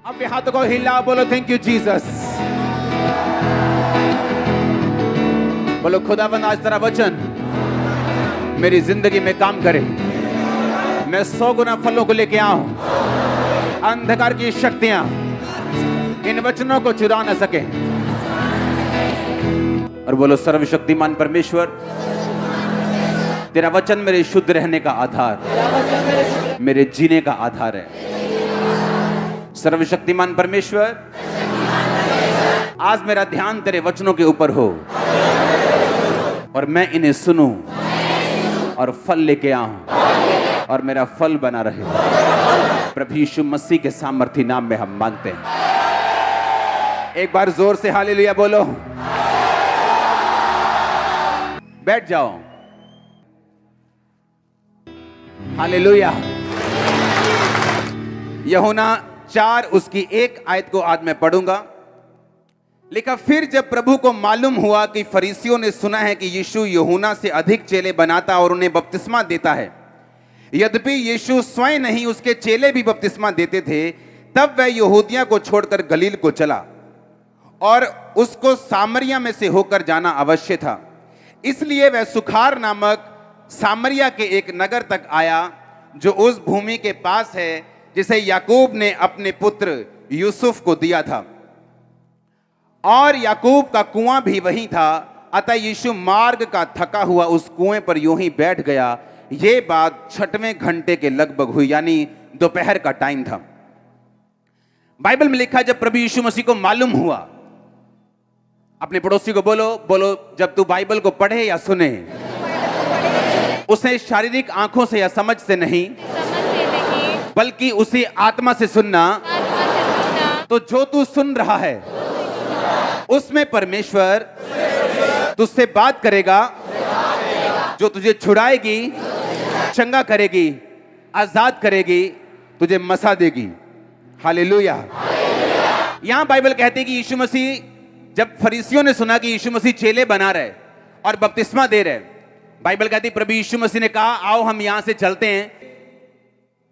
अपने हाथों को हिला, बोलो थैंक यू जीसस। बोलो खुदाबंद आज तेरा वचन मेरी जिंदगी में काम करे, मैं 100 गुना फलों को लेके आऊं, अंधकार की शक्तियां इन वचनों को चुरा न सके। और बोलो सर्वशक्तिमान परमेश्वर, तेरा वचन मेरे शुद्ध रहने का आधार, मेरे जीने का आधार है। सर्वशक्तिमान परमेश्वर, आज मेरा ध्यान तेरे वचनों के ऊपर हो और मैं इन्हें सुनूं और फल लेके आऊं और मेरा फल बना रहे। प्रभु यीशु मसीह के सामर्थी नाम में हम मांगते हैं। एक बार जोर से हालेलुया बोलो। बैठ जाओ। हालेलुया। यूहन्ना 4 उसकी 1 आयत को आज मैं पढ़ूंगा। लिखा, फिर जब प्रभु को मालूम हुआ कि फरीसियों ने सुना है कि यीशु यूहन्ना से अधिक चेले बनाता और उन्हें बपतिस्मा देता है, यद्यपि यीशु स्वयं नहीं उसके चेले भी बपतिस्मा देते थे, तब वह यहूदिया को छोड़कर गलील को चला और उसको सामरिया में से होकर जाना अवश्य था। इसलिए वह सुखार नामक सामरिया के एक नगर तक आया जो उस भूमि के पास है जिसे याकूब ने अपने पुत्र यूसुफ को दिया था, और याकूब का कुआं भी वहीं था। अतः यीशु मार्ग का थका हुआ उस कुएं पर यूं ही बैठ गया। यह बात 6वें घंटे के लगभग हुई, यानी दोपहर का टाइम था। बाइबल में लिखा, जब प्रभु यीशु मसीह को मालूम हुआ, अपने पड़ोसी को बोलो, जब तू बाइबल को पढ़े या सुने, उसे शारीरिक आंखों से या समझ से नहीं, बल्कि उसे आत्मा से सुनना। तो जो तू सुन रहा है उसमें परमेश्वर तुझसे बात करेगा, जो तुझे छुड़ाएगी, चंगा करेगी, आजाद करेगी, तुझे मसा देगी। हालेलुया। यहां बाइबल कहती है कि यीशु मसीह, जब फरीसियों ने सुना कि यीशु मसीह चेले बना रहे और बपतिस्मा दे रहे, बाइबल कहती प्रभु यीशु मसीह ने कहा, आओ हम यहां से चलते हैं।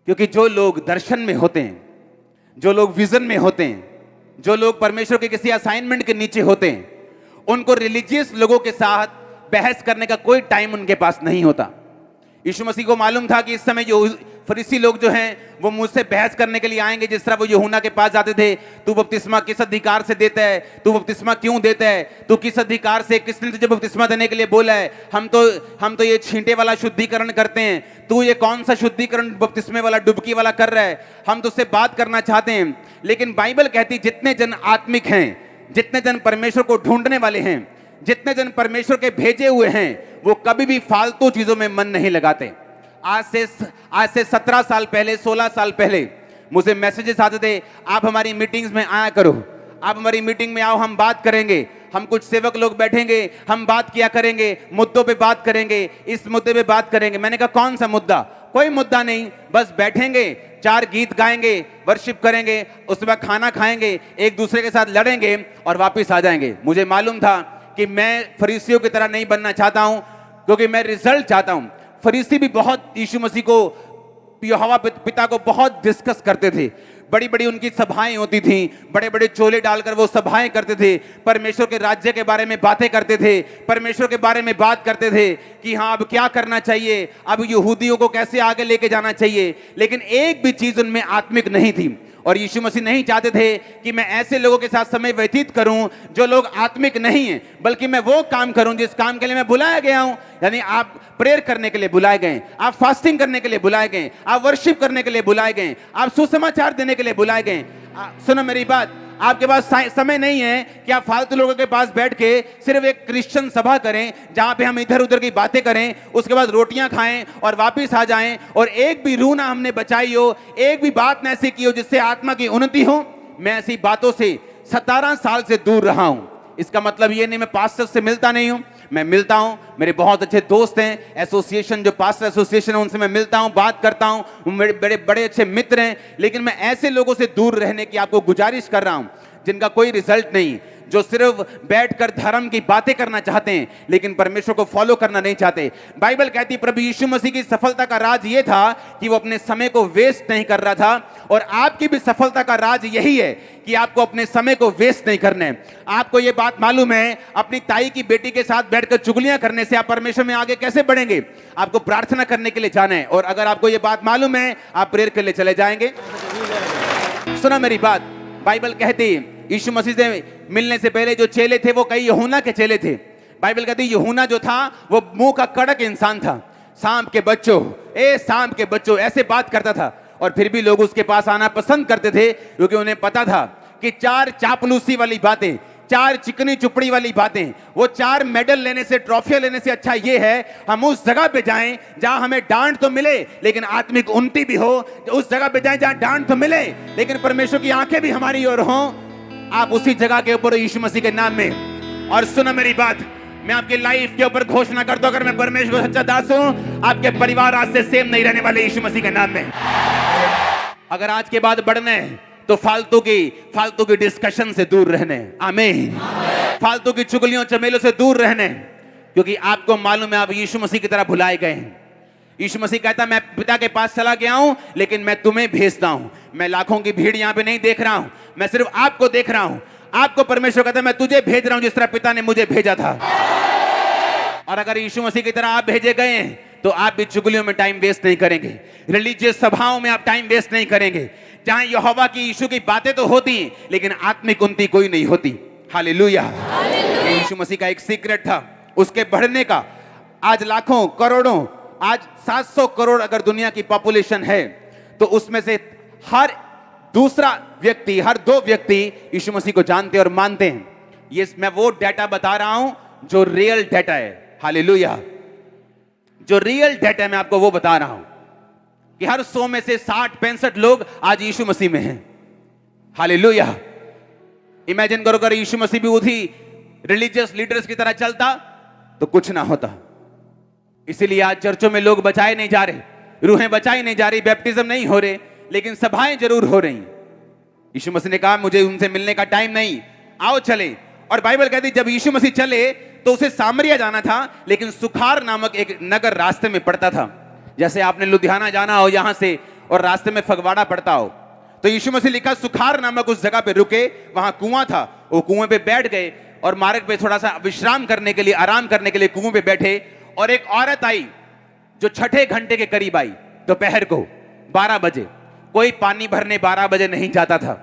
क्योंकि जो लोग दर्शन में होते हैं, जो लोग विजन में होते हैं, जो लोग परमेश्वर के किसी असाइनमेंट के नीचे होते हैं, उनको रिलीजियस लोगों के साथ बहस करने का कोई टाइम उनके पास नहीं होता। यीशु मसीह को मालूम था कि इस समय जो फरीसी लोग जो हैं वो मुझसे बहस करने के लिए आएंगे। जिस तरह वो यूहन्ना के पास जाते थे, तू बपतिस्मा किस अधिकार से देता है, तू बपतिस्मा क्यों देता है, तू किस अधिकार से, किसने तुझे बपतिस्मा देने के लिए बोला है, हम तो ये छींटे वाला शुद्धिकरण करते हैं, तू ये कौन सा शुद्धिकरण बपतिस्मे वाला डुबकी वाला कर रहा है, हम तुझसे बात करना चाहते हैं। लेकिन बाइबल कहती, जितने जन आत्मिक हैं, जितने जन परमेश्वर को ढूंढने वाले हैं, जितने जन परमेश्वर के भेजे हुए हैं, वो कभी भी फालतू चीजों में मन नहीं लगाते। आज से 17 साल पहले, 16 साल पहले मुझे मैसेजेस आते थे, आप हमारी मीटिंग्स में आया करो, आप हमारी मीटिंग में आओ, हम बात करेंगे, हम कुछ सेवक लोग बैठेंगे, हम बात किया करेंगे, मुद्दों पे बात करेंगे, इस मुद्दे पे बात करेंगे। मैंने कहा कौन सा मुद्दा? कोई मुद्दा नहीं, बस बैठेंगे, 4 गीत गाएंगे, वर्शिप करेंगे, उसके बाद खाना खाएंगे, एक दूसरे के साथ लड़ेंगे और वापिस आ जाएंगे। मुझे मालूम था कि मैं फरीसियों की तरह नहीं बनना चाहता हूं, क्योंकि मैं रिजल्ट चाहता हूं। फरीसी भी बहुत यीशु मसीह को, यहोवा पिता को बहुत डिस्कस करते थे। बड़ी बड़ी उनकी सभाएं होती थी, बड़े बड़े चोले डालकर वो सभाएं करते थे, परमेश्वर के राज्य के बारे में बातें करते थे, परमेश्वर के बारे में बात करते थे कि हाँ अब क्या करना चाहिए, अब यहूदियों को कैसे आगे लेके जाना चाहिए। लेकिन एक भी चीज उनमें आत्मिक नहीं थी। और यीशु मसीह नहीं चाहते थे कि मैं ऐसे लोगों के साथ समय व्यतीत करूं जो लोग आत्मिक नहीं हैं, बल्कि मैं वो काम करूं जिस काम के लिए मैं बुलाया गया हूं। यानी आप प्रेयर करने के लिए बुलाए गए, आप फास्टिंग करने के लिए बुलाए गए, आप वर्शिप करने के लिए बुलाए गए, आप सुसमाचार देने के लिए बुलाए गए। सुनो मेरी बात, आपके पास समय नहीं है कि आप फालतू लोगों के पास बैठ के सिर्फ एक क्रिश्चियन सभा करें जहां पे हम इधर उधर की बातें करें, उसके बाद रोटियां खाएं और वापस आ जाएं, और एक भी रूह ना हमने बचाई हो, एक भी बात न ऐसी की हो जिससे आत्मा की उन्नति हो। मैं ऐसी बातों से 17 साल से दूर रहा हूं। इसका मतलब ये नहीं मैं पास्टर से मिलता नहीं हूं, मैं मिलता हूं, मेरे बहुत अच्छे दोस्त हैं, एसोसिएशन जो पास्टर एसोसिएशन है उनसे मैं मिलता हूं, बात करता हूं, मेरे बड़े बड़े अच्छे मित्र हैं। लेकिन मैं ऐसे लोगों से दूर रहने की आपको गुजारिश कर रहा हूं जिनका कोई रिजल्ट नहीं, जो सिर्फ बैठकर धर्म की बातें करना चाहते हैं लेकिन परमेश्वर को फॉलो करना नहीं चाहते। बाइबल कहती है प्रभु यीशु मसीह की सफलता का राज यह था कि वो अपने समय को वेस्ट नहीं कर रहा था, और आपकी भी सफलता का राज यही है कि आपको अपने समय को वेस्ट नहीं करना है। आपको यह बात मालूम है, अपनी ताई की बेटी के साथ बैठकर चुगलियां करने से आप परमेश्वर में आगे कैसे बढ़ेंगे? आपको प्रार्थना करने के लिए जाना है, और अगर आपको यह बात मालूम है आप प्रेयर के लिए चले जाएंगे। सुना मेरी बात, बाइबल कहती है यीशु मसीह से मिलने से पहले जो चेले थे वो कई यूहन्ना के चेले थे। बाइबल कहती है यूहन्ना जो था वो मुंह का कड़क इंसान था, सांप के बच्चों, सांप के बच्चों ऐसे बात करता था, और फिर भी लोग उसके पास आना पसंद करते थे क्योंकि उन्हें पता था कि 4 चापलूसी वाली बातें, 4 चिकनी चुपड़ी वाली बातें, वो 4 मेडल लेने से, ट्रॉफियां लेने से अच्छा ये है हम उस जगह पे जाएं जहां हमें डांट तो मिले लेकिन आत्मिक उन्नति भी हो, उस जगह पे जाएं जहां डांट तो मिले लेकिन परमेश्वर की आंखें भी हमारी ओर हों। आप उसी जगह के ऊपर यीशु मसीह के नाम में। और सुनो मेरी बात, मैं आपकी लाइफ के ऊपर घोषणा करता हूं, अगर मैं परमेश्वर का सच्चा दास हूं, आपके परिवार आज से सेम नहीं रहने वाले यीशु मसीह के नाम में। अगर आज के बाद बढ़ना है तो फालतू की डिस्कशन से दूर रहने, आमीन। फालतू की चुगलियों चमेलों से दूर रहने, क्योंकि आपको मालूम है आप यीशु मसीह की तरह भुलाए गए हैं। यीशु मसीह कहता मैं पिता के पास चला गया हूं लेकिन मैं तुम्हें भेजता हूं। मैं लाखों की भीड़ यहां पे नहीं देख रहा हूं, मैं सिर्फ आपको देख रहा हूं। आपको परमेश्वर कहता है मैं तुझे भेज रहा हूं जिस तरह पिता ने मुझे भेजा था। और अगर यीशु मसीह की तरह आप भेजे गए हैं तो आप भी चुगलियों में टाइम वेस्ट नहीं करेंगे, रिलीजियस सभाओं में आप टाइम वेस्ट नहीं करेंगे, जहां यहोवा की यीशु की बातें तो होती लेकिन आत्मिक उन्नति कोई नहीं होती। हालेलुया। ये यीशु मसीह का एक सीक्रेट था उसके बढ़ने का। आज लाखों करोड़ों, आज 700 करोड़ अगर दुनिया की पॉपुलेशन है तो उसमें से हर दूसरा व्यक्ति, हर 2 व्यक्ति यीशु मसीह को जानते और मानते हैं। ये मैं वो डाटा बता रहा हूं जो रियल डाटा है। हालेलुया। जो रियल डाटा है मैं आपको वो बता रहा हूं कि हर 100 में से 60-65 लोग आज यीशु मसीह में हैं। हालेलुया। इमेजिन करो अगर यीशु मसीह भी उसी रिलीजियस लीडर्स की तरह चलता तो कुछ ना होता। इसीलिए आज चर्चों में लोग बचाए नहीं जा रहे, रूहें बचाई नहीं जा रही, बैप्टिज्म नहीं हो रहे, लेकिन सभाएं जरूर हो रही। यीशु मसीह ने कहा मुझे उनसे मिलने का टाइम नहीं, आओ चले। और बाइबल कहती जब यीशु मसीह चले तो उसे सामरिया जाना था, लेकिन सुखार नामक एक नगर रास्ते में पड़ता था। जैसे आपने लुधियाना जाना हो यहां से और रास्ते में फगवाड़ा पड़ता हो, तो यीशु मसीह लिखा सुखार नामक उस जगह पे रुके, वहां कुआं था, वो कुएं पे बैठ गए और मार्ग पे थोड़ा सा विश्राम करने के लिए, आराम करने के लिए कुएं पे बैठे। और एक औरत आई जो 6ठे घंटे के करीब आई, दोपहर को 12 बजे। कोई पानी भरने 12 बजे नहीं जाता था,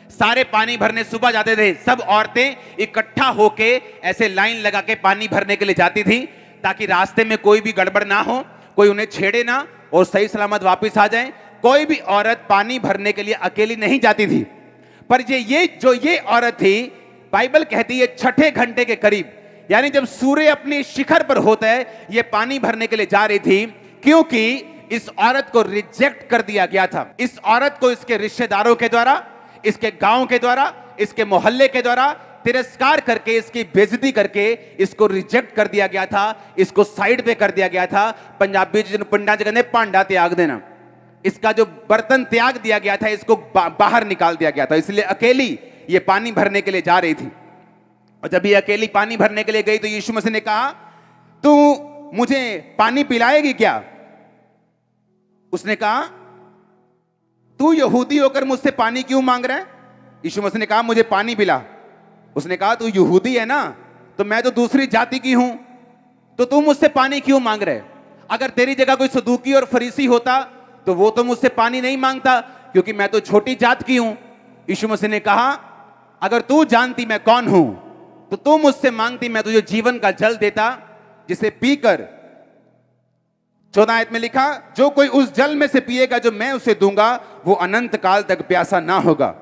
सारे पानी भरने सुबह जाते थे। सब औरतें इकट्ठा होके ऐसे लाइन लगा के पानी भरने के लिए जाती थी ताकि रास्ते में कोई भी गड़बड़ ना हो, कोई उन्हें छेड़े ना और सही सलामत वापस आ जाए। कोई भी औरत पानी भरने के लिए अकेली नहीं जाती थी। पर ये औरत थी, बाइबल कहती है 6ठे घंटे के करीब, यानी जब सूर्य अपनी शिखर पर होता है, ये पानी भरने के लिए जा रही थी, क्योंकि इस औरत को रिजेक्ट कर दिया गया था। इस औरत को इसके रिश्तेदारों के द्वारा, इसके गांव के द्वारा, इसके मोहल्ले के द्वारा तिरस्कार करके, इसकी बेइज्जती करके इसको रिजेक्ट कर दिया गया था, इसको साइड पे कर दिया गया था। पंजाबी पिंडा च कहते भांडा त्याग देना, इसका जो बर्तन त्याग दिया गया था इसको बाहर निकाल दिया गया था। इसलिए अकेली ये पानी भरने के लिए जा रही थी। और जब ये अकेली पानी भरने के लिए गई तो यीशु मसीह ने कहा तू मुझे पानी पिलाएगी क्या? उसने कहा तू यहूदी होकर मुझसे पानी क्यों मांग रहा है? यीशु मसीह ने कहा मुझे पानी पिला। उसने कहा तू यहूदी है ना, तो मैं तो दूसरी जाति की हूं, तो तू मुझसे पानी क्यों मांग रहे? अगर तेरी जगह कोई सदूकी और फरीसी होता तो वो तो मुझसे पानी नहीं मांगता, क्योंकि मैं तो छोटी जात की हूं। यीशु मसीह ने कहा अगर तू जानती मैं कौन हूं तो तू मुझसे मांगती, मैं तुझे जीवन का जल देता जिसे पीकर, 14 आयत में लिखा जो कोई उस जल में से पिएगा जो मैं उसे दूंगा वो अनंत काल तक प्यासा ना होगा,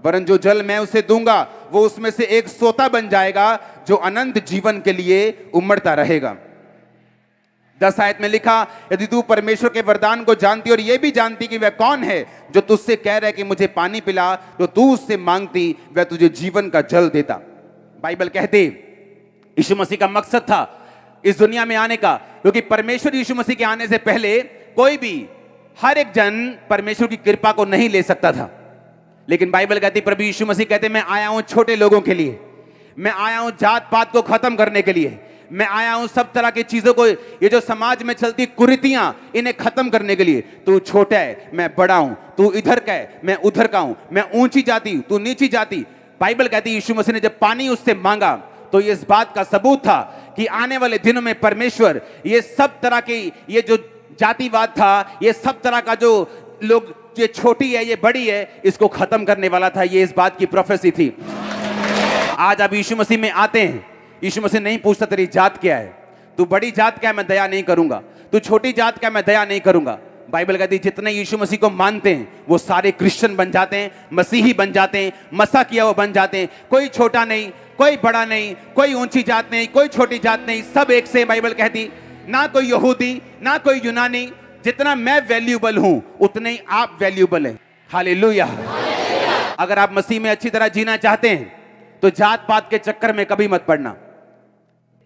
वरन जो जल मैं उसे दूंगा वो उसमें से एक सोता बन जाएगा जो अनंत जीवन के लिए उमड़ता रहेगा। 10 आयत में लिखा यदि तू परमेश्वर के वरदान को जानती और यह भी जानती कि वह कौन है जो तुझसे कह रहा है कि मुझे पानी पिला, तो तू उससे मांगती वह तुझे जीवन का जल देता। बाइबल कहते यीशु मसीह का मकसद था इस दुनिया में आने का, क्योंकि परमेश्वर यीशु मसीह के आने से पहले कोई भी, हर एक जन परमेश्वर की कृपा को नहीं ले सकता था। लेकिन बाइबल कहती, प्रभु यीशु मसीह कहते मैं आया हूं छोटे लोगों के लिए, मैं आया हूं जात पात को खत्म करने के लिए। मैं आया हूं सब तरह की चीजों को, ये जो समाज में चलती कुरीतियां, इन्हें खत्म करने के लिए। तू छोटा है, मैं बड़ा हूं। तू इधर का है, मैं उधर का हूं। मैं ऊंची जाति, तू नीची जाति। बाइबल कहती है यीशु मसीह ने जब पानी उससे मांगा तो ये इस बात का सबूत था कि आने वाले दिनों में परमेश्वर ये सब तरह की, ये जो जातिवाद था, ये सब तरह का जो लोग, ये छोटी है ये बड़ी है, इसको खत्म करने वाला था। ये इस बात की प्रोफेसी थी। आज आप यीशु मसीह में आते हैं, यीशु मसीह नहीं पूछता तेरी जात क्या है। तू बड़ी जात क्या है, मैं दया नहीं करूंगा। तू छोटी जात क्या है, मैं दया नहीं करूंगा। बाइबल कहती है जितने यीशु मसीह को मानते हैं वो सारे क्रिश्चियन बन जाते हैं, मसीही बन जाते हैं, मसा किया वो बन जाते हैं। कोई छोटा नहीं, कोई बड़ा नहीं, कोई ऊंची जात नहीं, कोई छोटी जात नहीं, सब एक से। बाइबल कहती ना कोई यहूदी ना कोई यूनानी, जितना मैं वैल्यूबल हूं उतने ही आप वैल्यूबल हैं। हालेलुया। अगर आप मसीह में अच्छी तरह जीना चाहते हैं तो जात पात के चक्कर में कभी मत पड़ना।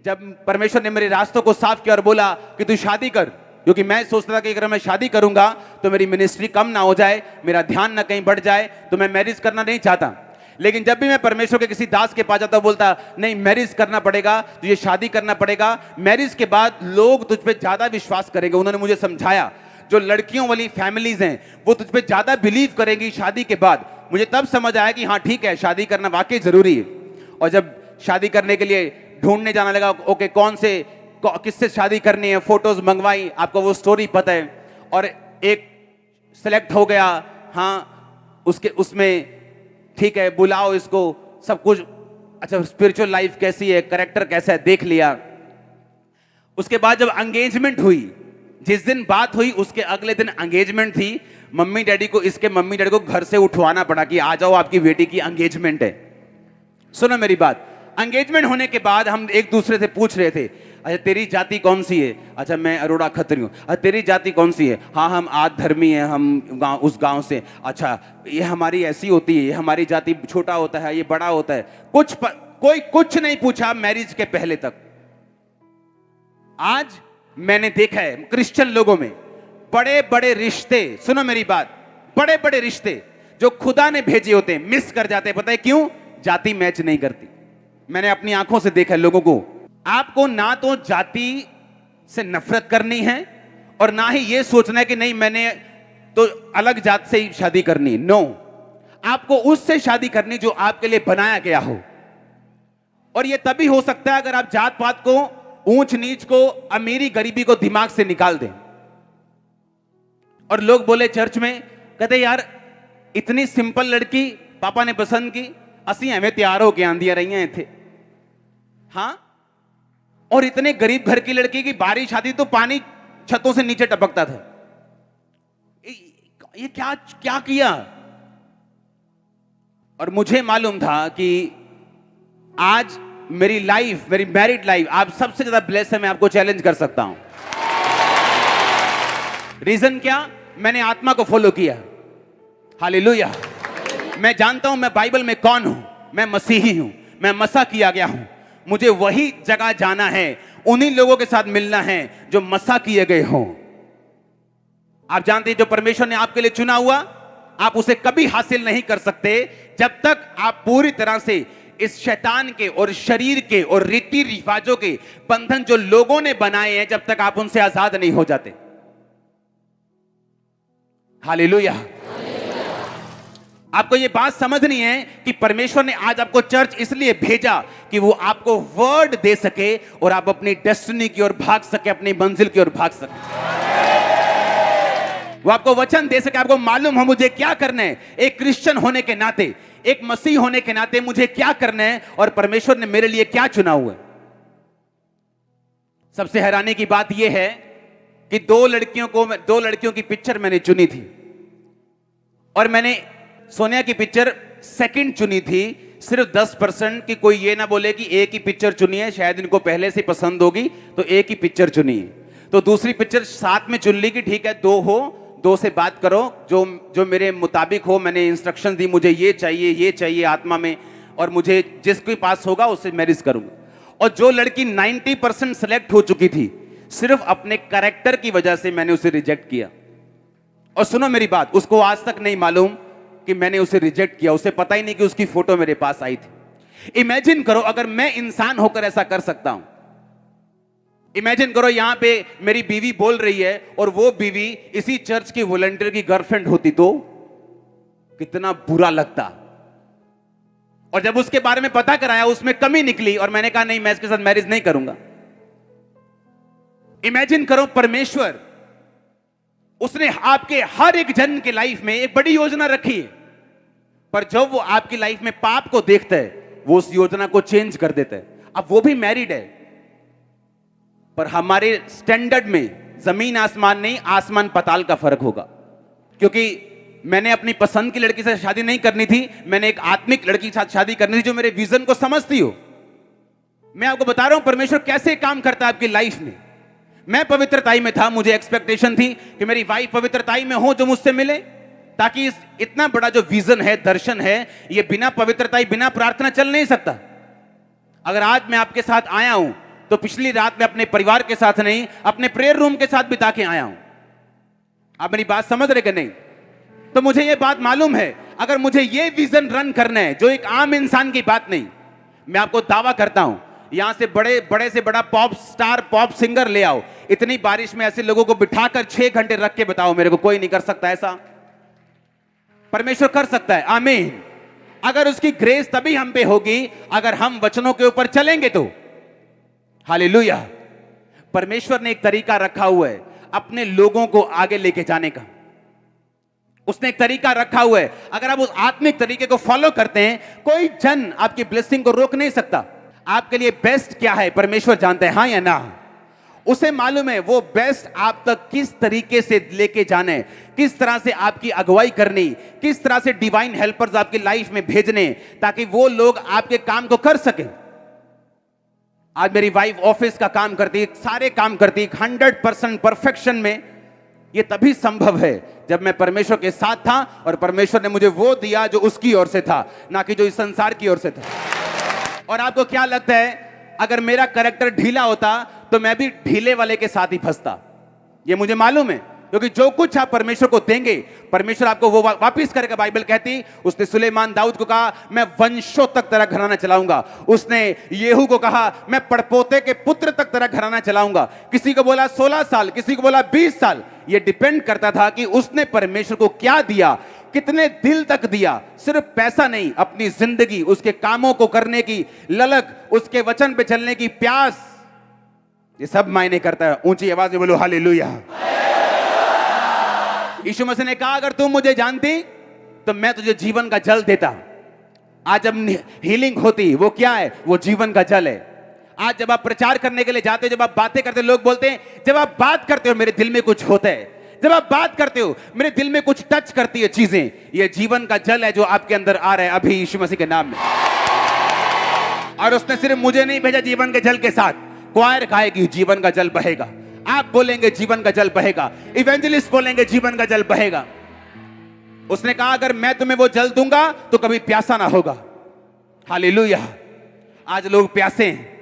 जब परमेश्वर ने मेरे रास्तों को साफ किया और बोला कि तू शादी कर, क्योंकि मैं सोचता था कि अगर मैं शादी करूंगा तो मेरी मिनिस्ट्री कम ना हो जाए, मेरा ध्यान ना कहीं बढ़ जाए, तो मैं मैरिज करना नहीं चाहता। लेकिन जब भी मैं परमेश्वर के किसी दास के पास जाता, बोलता नहीं मैरिज करना पड़ेगा, तुझे शादी करना पड़ेगा। मैरिज के बाद लोग तुझ पे ज्यादा विश्वास करेंगे। उन्होंने मुझे समझाया जो लड़कियों वाली फैमिलीज हैं वो तुझ पे ज्यादा बिलीव करेंगी शादी के बाद। मुझे तब समझ आया कि हाँ ठीक है, शादी करना वाकई जरूरी है। और जब शादी करने के लिए ढूंढने जाना लगा, ओके कौन से किससे शादी करनी है, फोटोज मंगवाई, आपको वो स्टोरी पता है, और एक सिलेक्ट हो गया। हाँ उसमें ठीक है, बुलाओ इसको, सब कुछ अच्छा, स्पिरिचुअल लाइफ कैसी है, कैरेक्टर कैसा है, देख लिया। उसके बाद जब एंगेजमेंट हुई, जिस दिन बात हुई उसके अगले दिन एंगेजमेंट थी। मम्मी डैडी को, इसके मम्मी डैडी को घर से उठवाना पड़ा कि आ जाओ आपकी बेटी की एंगेजमेंट है। सुनो मेरी बात, एंगेजमेंट होने के बाद हम एक दूसरे से पूछ रहे थे, अच्छा तेरी जाति कौन सी है? अच्छा मैं अरोड़ा खत्री हूँ। अच्छा तेरी जाति कौन सी है? हाँ हम आद धर्मी हैं, हम गांव, उस गांव से। अच्छा ये हमारी ऐसी होती है, ये हमारी जाति छोटा होता है, ये बड़ा होता है। कोई कुछ नहीं पूछा मैरिज के पहले तक। आज मैंने देखा है क्रिश्चियन लोगों में बड़े बड़े रिश्ते, सुनो मेरी बात, बड़े बड़े रिश्ते जो खुदा ने भेजे होते हैं मिस कर जाते हैं। पता है क्यों? जाति मैच नहीं करती। मैंने अपनी आंखों से देखा है लोगों को। आपको ना तो जाति से नफरत करनी है और ना ही ये सोचना है कि नहीं मैंने तो अलग जात से ही शादी करनी। नो, आपको उससे शादी करनी जो आपके लिए बनाया गया हो। और ये तभी हो सकता है अगर आप जात पात को, ऊंच नीच को, अमीरी गरीबी को दिमाग से निकाल दें। और लोग बोले चर्च में, कहते यार इतनी सिंपल लड़की पापा ने पसंद की, असी हमें तैयार होके आंदियां रही हैं थे। हाँ, और इतने गरीब घर की लड़की की बारिश आती तो पानी छतों से नीचे टपकता था। ये क्या क्या किया? और मुझे मालूम था कि आज मेरी लाइफ, मेरी मैरिड लाइफ, आप सबसे ज्यादा ब्लेस है। मैं आपको चैलेंज कर सकता हूं। रीजन क्या? मैंने आत्मा को फॉलो किया। हालेलुया। मैं जानता हूं मैं बाइबल में कौन हूं। मैं मसीही हूं, मैं मसा किया गया हूं। मुझे वही जगह जाना है, उन्हीं लोगों के साथ मिलना है जो मसा किए गए हों। आप जानते हैं जो परमेश्वर ने आपके लिए चुना हुआ, आप उसे कभी हासिल नहीं कर सकते जब तक आप पूरी तरह से इस शैतान के और शरीर के और रीति रिवाजों के बंधन जो लोगों ने बनाए हैं, जब तक आप उनसे आजाद नहीं हो जाते। हालेलुया। आपको यह बात समझनी है कि परमेश्वर ने आज आपको चर्च इसलिए भेजा कि वो आपको वर्ड दे सके और आप अपनी डेस्टिनी की ओर भाग सके, अपनी मंजिल की ओर भाग सके। वो आपको वचन दे सके, आपको मालूम हो मुझे क्या करना है। एक क्रिश्चियन होने के नाते, एक मसीह होने के नाते मुझे क्या करना है और परमेश्वर ने मेरे लिए क्या चुना हुआ है। सबसे हैरानी की बात यह है कि दो लड़कियों की पिक्चर मैंने चुनी थी और मैंने सोनिया की पिक्चर सेकंड चुनी थी। सिर्फ 10% की कोई ये ना बोले कि एक ही पिक्चर चुनी है, शायद इनको पहले से पसंद होगी तो एक ही पिक्चर चुनी है। तो दूसरी पिक्चर साथ में चुन ली कि ठीक है दो हो, दो से बात करो जो मेरे मुताबिक हो। मैंने इंस्ट्रक्शन दी, मुझे ये चाहिए आत्मा में, और मुझे जिसके पास होगा उससे मैरिज करूंगा। और जो लड़की 90% सेलेक्ट हो चुकी थी, सिर्फ अपने कैरेक्टर की वजह से मैंने उसे रिजेक्ट किया। और सुनो मेरी बात, उसको आज तक नहीं मालूम कि मैंने उसे रिजेक्ट किया। उसे पता ही नहीं कि उसकी फोटो मेरे पास आई थी। इमेजिन करो अगर मैं इंसान होकर ऐसा कर सकता हूं। इमेजिन करो यहां पे मेरी बीवी बोल रही है और वो बीवी इसी चर्च की वॉलंटियर की गर्लफ्रेंड होती तो कितना बुरा लगता। और जब उसके बारे में पता कराया उसमें कमी निकली और मैंने कहा नहीं, मैं इसके साथ मैरिज नहीं करूंगा। इमेजिन करो परमेश्वर, उसने आपके हर एक जन के लाइफ में एक बड़ी योजना रखी है, पर जब वो आपकी लाइफ में पाप को देखता है वो उस योजना को चेंज कर देता है। अब वो भी मैरिड है, पर हमारे स्टैंडर्ड में जमीन आसमान नहीं, आसमान पताल का फर्क होगा। क्योंकि मैंने अपनी पसंद की लड़की से शादी नहीं करनी थी, मैंने एक आत्मिक लड़की के साथ शादी करनी थी जो मेरे विजन को समझती हो। मैं आपको बता रहा हूं परमेश्वर कैसे काम करता है आपकी लाइफ में। मैं पवित्रताई में था, मुझे एक्सपेक्टेशन थी कि मेरी वाइफ पवित्रताई में हो जो मुझसे मिले, ताकि इतना बड़ा जो विजन है, दर्शन है, ये बिना पवित्रताई बिना प्रार्थना चल नहीं सकता। अगर आज मैं आपके साथ आया हूं तो पिछली रात में अपने परिवार के साथ नहीं, अपने प्रेयर रूम के साथ बिता के आया हूं। आप मेरी बात समझ रहे कि नहीं? तो मुझे यह बात मालूम है, अगर मुझे यह विजन रन करना है जो एक आम इंसान की बात नहीं, मैं आपको दावा करता हूं यहां से बड़े से बड़ा पॉप स्टार, पॉप सिंगर ले आओ, इतनी बारिश में ऐसे लोगों को बिठाकर 6 घंटे रख के बताओ मेरे को, कोई नहीं कर सकता ऐसा। परमेश्वर कर सकता है। आमीन। अगर उसकी ग्रेस तभी हम पे होगी अगर हम वचनों के ऊपर चलेंगे तो। हालेलुया। परमेश्वर ने एक तरीका रखा हुआ है अपने लोगों को आगे लेके जाने का। उसने एक तरीका रखा हुआ है, अगर आप उस आत्मिक तरीके को फॉलो करते हैं, कोई जन आपकी ब्लेसिंग को रोक नहीं सकता। आपके लिए बेस्ट क्या है परमेश्वर जानते हैं, हां या ना? उसे मालूम है वो बेस्ट आप तक किस तरीके से लेके जाने, किस तरह से आपकी अगुवाई करनी, किस तरह से डिवाइन हेल्पर्स आपकी लाइफ में भेजने, ताकि वो लोग आपके काम को कर सके। आज मेरी वाइफ ऑफिस का काम करती है, सारे काम करती है 100% परफेक्शन में। ये तभी संभव है जब मैं परमेश्वर के साथ था और परमेश्वर ने मुझे वो दिया जो उसकी ओर से था, ना कि जो इस संसार की ओर से था। और आपको क्या लगता है, अगर मेरा कैरेक्टर ढीला होता तो मैं भी ढीले वाले के साथ ही फंसता? ये मुझे मालूम है, क्योंकि जो कुछ आप परमेश्वर को देंगे परमेश्वर आपको वो वापिस करेगा। बाइबल कहती, उसने सुलेमान दाऊद को कहा मैं वंशों तक तेरा घराना चलाऊंगा। उसने येहू को कहा मैं पड़पोते के पुत्र तक तेरा घराना चलाऊंगा। किसी को बोला 16 साल, किसी को बोला 20 साल। ये डिपेंड करता था कि उसने परमेश्वर को क्या दिया, कितने दिल तक दिया। सिर्फ पैसा नहीं, अपनी जिंदगी, उसके कामों को करने की ललक, उसके वचन पे चलने की प्यास, ये सब मायने करता है। ऊंची आवाज में बोलो हालेलुया। यीशु मसीह ने कहा अगर तुम मुझे जानती तो मैं तुझे जीवन का जल देता। आज जब हीलिंग होती वो क्या है? वो जीवन का जल है। आज जब आप प्रचार करने के लिए जाते हो, जब आप बातें करते हो, लोग बोलते हैं जब आप बात करते हो मेरे दिल में कुछ होता है, जब आप बात करते हो मेरे दिल में कुछ टच करती है चीजें। ये जीवन का जल है जो आपके अंदर आ रहा है अभी यीशु मसीह के नाम में। और उसने सिर्फ मुझे नहीं भेजा जीवन के जल के साथ, क्वायर गाएगी जीवन का जल बहेगा, आप बोलेंगे जीवन का जल बहेगा, इवेंजलिस्ट बोलेंगे जीवन का जल बहेगा। उसने कहा अगर मैं तुम्हें वो जल दूंगा तो कभी प्यासा ना होगा। हालेलुया। आज लोग प्यासे हैं,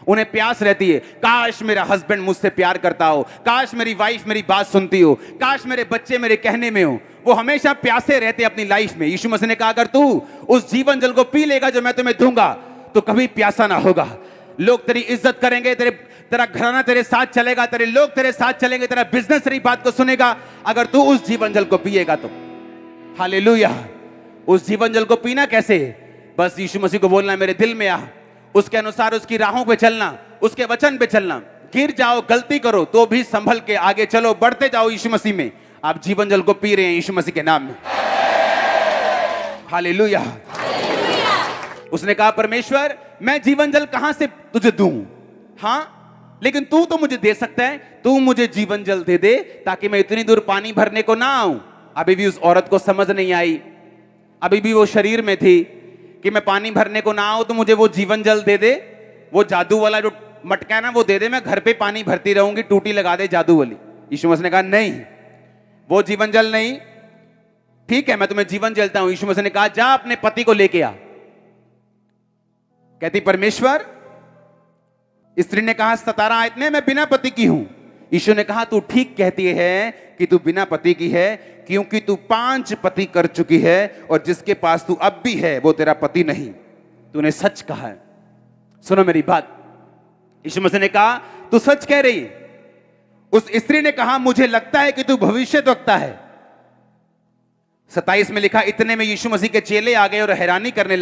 उन्हें प्यास रहती है, काश मेरा हस्बैंड मुझसे प्यार करता हो, काश मेरी वाइफ मेरी बात सुनती हो, काश मेरे बच्चे मेरे कहने में हो। वो हमेशा प्यासे रहते अपनी लाइफ में। यीशु मसीह ने कहा अगर तू उस जीवन जल को पी लेगा जो मैं तुम्हें दूंगा तो कभी प्यासा ना होगा। लोग तेरी इज्जत करेंगे, तेरा घराना तेरे साथ चलेगा, तेरे लोग तेरे साथ चलेंगे, तेरा बिजनेस तेरी बात को सुनेगा अगर तू उस जीवन जल को पिएगा तो। हालेलुया। उस जीवन जल को पीना कैसे? बस यीशु मसीह को बोलना मेरे दिल में आ, उसके अनुसार उसकी राहों पे चलना, उसके वचन पे चलना। गिर जाओ, गलती करो तो भी संभल के आगे चलो, बढ़ते जाओ यीशु मसीह में। आप जीवन जल को पी रहे हैं यीशु मसीह के नाम में। हालेलुया। उसने कहा परमेश्वर मैं जीवन जल कहां से तुझे दूं? हां, लेकिन तू तो मुझे दे सकता है, तू मुझे जीवन जल दे दे ताकि मैं इतनी दूर पानी भरने को ना आऊं। अभी भी उस औरत को समझ नहीं आई, अभी भी वो शरीर में थी कि मैं पानी भरने को ना आऊं तो मुझे वो जीवन जल दे दे, वो जादू वाला जो मटका है ना वो दे दे, मैं घर पे पानी भरती रहूंगी, टूटी लगा दे जादू वाली। यीशु मसीह ने कहा नहीं, वो जीवन जल नहीं। ठीक है मैं तुम्हें जीवन जलता हूं। यीशु मसीह ने कहा जा अपने पति को लेके आ। कहती परमेश्वर, स्त्री ने कहा 17 आयत में मैं बिना पति की हूं। यीशु ने कहा तू ठीक कहती है कि तू बिना पति की है, क्योंकि तू 5 पति कर चुकी है और जिसके पास तू अब भी है वो तेरा पति नहीं। तूने सच कहा है। सुनो मेरी बात, यीशु मसीह ने कहा तू सच कह रही। उस स्त्री ने कहा मुझे लगता है कि तू भविष्यद्वक्ता है। 27 में लिखा, इतने में यीशु मसीह के चेले आ गए और हैरानी करने